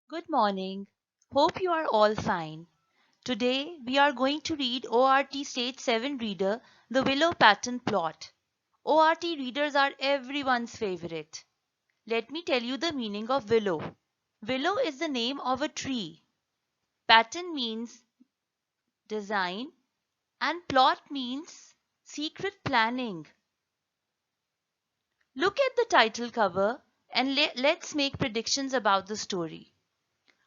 Good morning. Hope you are all fine. Today we are going to read ORT Stage 7 reader The Willow Pattern Plot. ORT readers are everyone's favorite. Let me tell you the meaning of willow. Willow is the name of a tree. Pattern means design and plot means secret planning. Look at the title cover and let's make predictions about the story.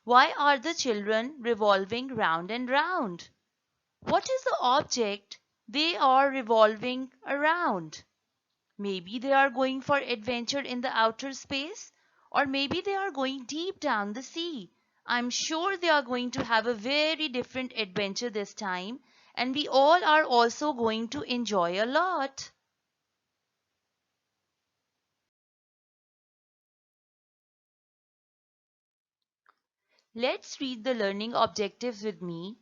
Why are the children revolving round and round? What is the object they are revolving around? Maybe they are going for adventure in the outer space, or maybe they are going deep down the sea. I'm sure they are going to have a very different adventure this time, and we all are also going to enjoy a lot. Let's read the learning objectives with me.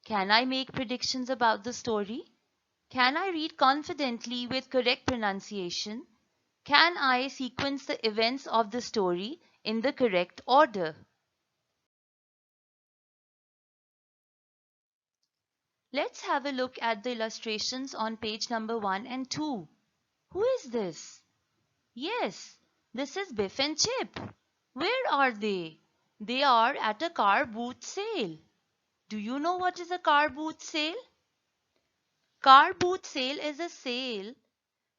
Can I make predictions about the story? Can I read confidently with correct pronunciation? Can I sequence the events of the story in the correct order? Let's have a look at the illustrations on page number 1 and 2. Who is this? Yes, this is Biff and Chip. Where are they? They are at a car boot sale. Do you know what is a car boot sale? Car boot sale is a sale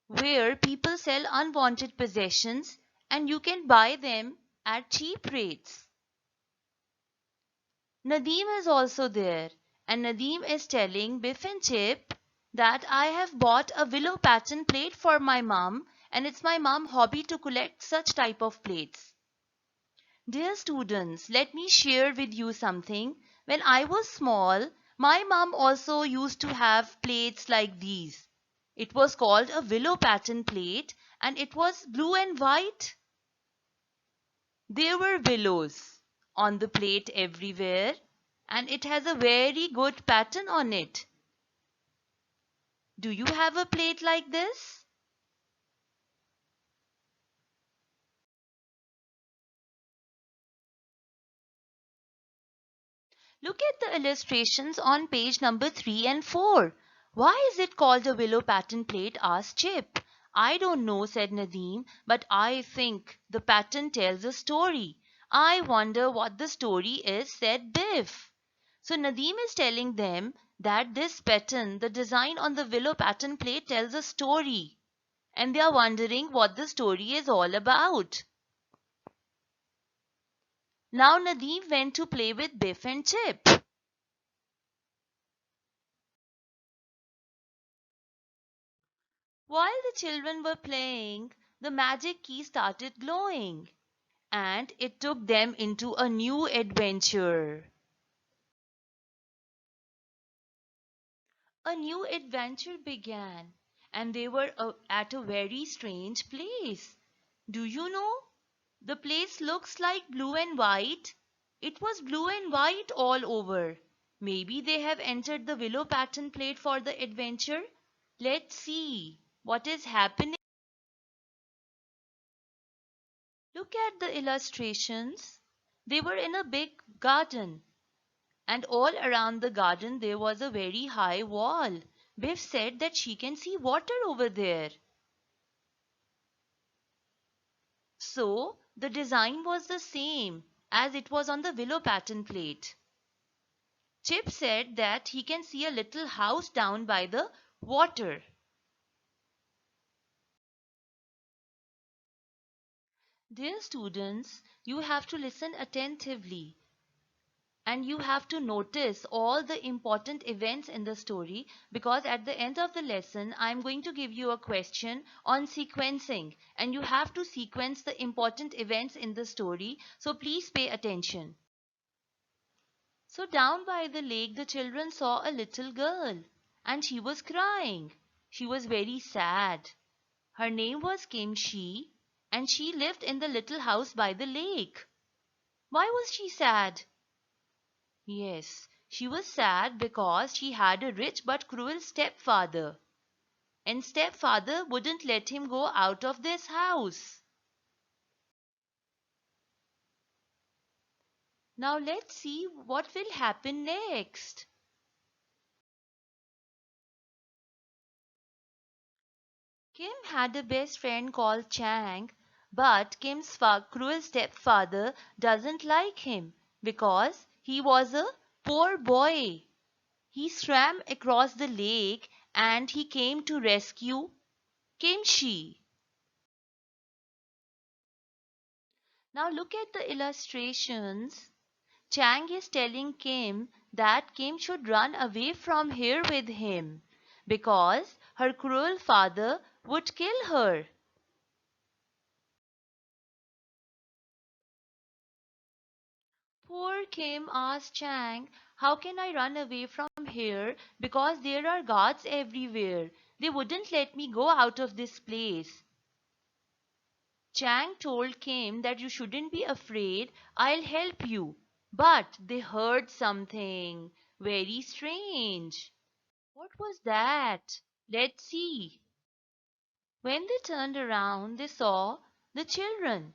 where people sell unwanted possessions and you can buy them at cheap rates. Nadeem is also there, and Nadeem is telling Biff and Chip that I have bought a willow pattern plate for my mom, and it's my mom hobby to collect such type of plates. Dear students, let me share with you something. When I was small, my mom also used to have plates like these. It was called a willow pattern plate, and it was blue and white. There were willows on the plate everywhere, and it has a very good pattern on it. Do you have a plate like this? Look at the illustrations on page number 3 and 4. Why is it called a willow pattern plate? Asked Chip. I don't know, said Nadeem, but I think the pattern tells a story. I wonder what the story is, said Biff. So Nadeem is telling them that this pattern, the design on the willow pattern plate, tells a story. And they are wondering what the story is all about. Now Nadeem went to play with Biff and Chip. While the children were playing, the magic key started glowing, and it took them into a new adventure. A new adventure began, and they were at a very strange place. Do you know? The place looks like blue and white. It was blue and white all over. Maybe they have entered the willow pattern plate for the adventure. Let's see what is happening. Look at the illustrations. They were in a big garden, and all around the garden there was a very high wall. Biff said that she can see water over there. So the design was the same as it was on the willow pattern plate. Chip said that he can see a little house down by the water. Dear students, you have to listen attentively and you have to notice all the important events in the story, because at the end of the lesson I'm going to give you a question on sequencing and you have to sequence the important events in the story, so please pay attention. So down by the lake the children saw a little girl and she was crying. She was very sad. Her name was Kimchi and she lived in the little house by the lake. Why was she sad? Yes, she was sad because she had a rich but cruel stepfather, and stepfather wouldn't let him go out of this house. Now let's see what will happen next. Kim had a best friend called Chang, but Kim's cruel stepfather doesn't like him because he was a poor boy. He swam across the lake and he came to rescue Kimchi. Now look at the illustrations. Chang is telling Kim that Kim should run away from here with him because her cruel father would kill her. Poor Kim asked Chang, "How can I run away from here because there are guards everywhere? They wouldn't let me go out of this place." Chang told Kim that you shouldn't be afraid, I'll help you. But they heard something very strange. What was that? Let's see. When they turned around, they saw the children.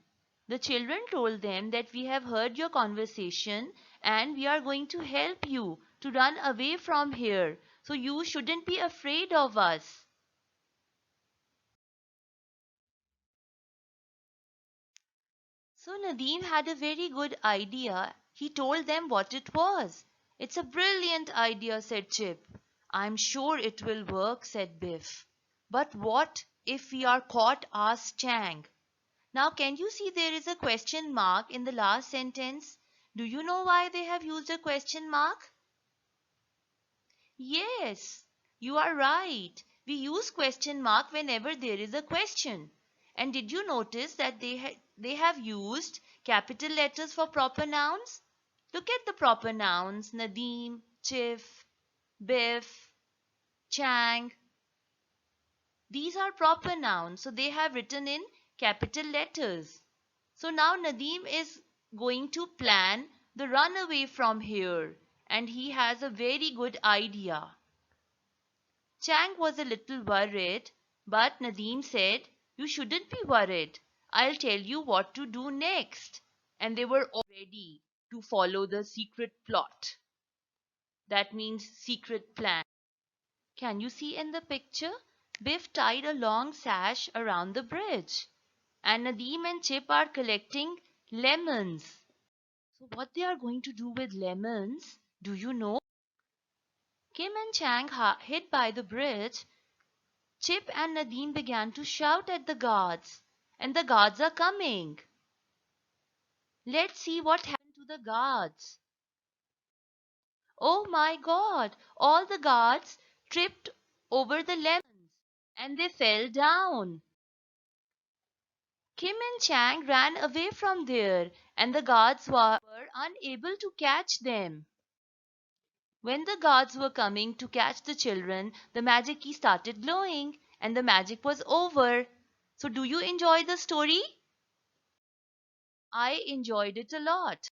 The children told them that we have heard your conversation and we are going to help you to run away from here. So you shouldn't be afraid of us. So Nadeem had a very good idea. He told them what it was. "It's a brilliant idea," said Chip. "I'm sure it will work," said Biff. "But what if we are caught?" asked Chang. Now can you see there is a question mark in the last sentence? Do you know why they have used a question mark? Yes, you are right. We use question mark whenever there is a question. And did you notice that they have used capital letters for proper nouns? Look at the proper nouns: Nadeem, Chief, Biff, Chang. These are proper nouns, so they have written in capital letters. So now Nadeem is going to plan the runaway from here, and he has a very good idea. Chang was a little worried, but Nadeem said, "You shouldn't be worried. I'll tell you what to do next." And they were all ready to follow the secret plot. That means secret plan. Can you see in the picture? Biff tied a long sash around the bridge, and Nadeem and Chip are collecting lemons. So what they are going to do with lemons, do you know? Kim and Chang hid by the bridge. Chip and Nadeem began to shout at the guards, and the guards are coming. Let's see what happened to the guards. Oh my God! All the guards tripped over the lemons and they fell down. Kim and Chang ran away from there, and the guards were unable to catch them. When the guards were coming to catch the children, the magic key started glowing, and the magic was over. So, do you enjoy the story? I enjoyed it a lot.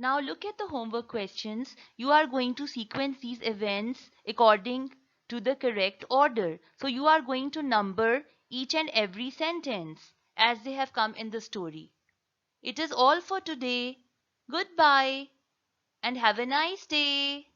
Now, look at the homework questions. You are going to sequence these events according to the correct order. So, you are going to number each and every sentence as they have come in the story. It is all for today. Goodbye and have a nice day.